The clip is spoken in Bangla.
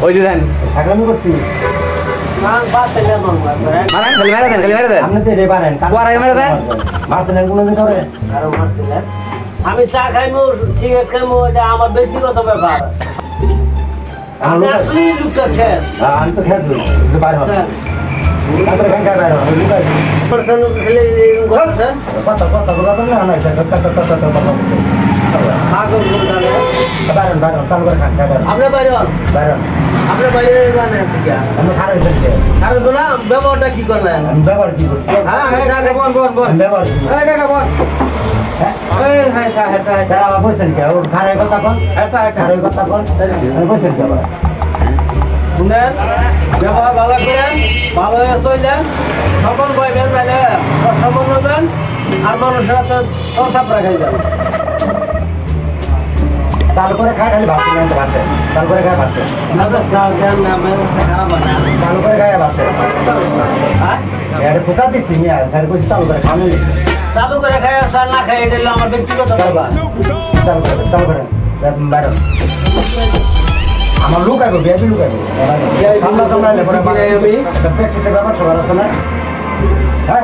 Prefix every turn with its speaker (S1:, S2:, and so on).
S1: ওই যে দেন
S2: আগ্রামি করছি
S1: মারেন খালি মেরে দেন
S2: আপনি তো রে পারেন
S1: কোয়ার আগে মেরে দেন
S2: মারছিলেন কোনদিন করে
S3: আরো মারছিলেন আমি চা খাইমু সিগারেট খাইমু এটা আমার ব্যক্তিগত ব্যাপার আপনি আসলেই লুকটা খেয়ে
S2: আমি তো খেয়েছি বাইরে তারপরে ঘন্টা বাইরে
S3: পার্সেন্ট খেলে করছেন
S2: কথা কথা বলবেন না না এটা কথা কথা কথা
S3: আগল বলতালে
S2: বাইরে বাইরে চালু করে ঘন্টা বাইরে
S3: আপনি বাইরে
S2: বাইরে
S3: আপনি বাইরে জানেন কি
S2: আমি খারাপ হয়েছে
S3: আর না ব্যবহারটা কি করলেন
S2: আমি ব্যবহার কি করছি
S3: হ্যাঁ আমি চা খাই বল
S2: ব্যবহার
S3: এই কাকা বল এই হাই চা হাই চা
S2: তারা আমার বলছেন কি ওর খারাপ কথা কোন খারাপ কথা কোন আমি বলছেন কি আবার
S3: শুনেন ব্যবহার ভালো করেন ভালো হয়ে চললেন সকল বইবেন তাহলে সম্মান হবেন আর মানুষের হাতে সংসাপ রাখাই যাবে
S2: তারপরে খায় খালি ভাবছি না ভাবছে তারপরে খায় ভাবছে চালু করে খায় ভাবছে এটা কোথা দিচ্ছি মিয়া খালি বসে চালু করে খাওয়ানো
S3: চালু করে খাই আর না খাই এটা হলো আমার ব্যক্তিগত ব্যাপার
S2: চালু করে বাইরে আমার লোক আইব বিয়াবি লোক আইব আমরা তোমরা প্র্যাকটিসের ব্যাপার সবার আছে না হ্যাঁ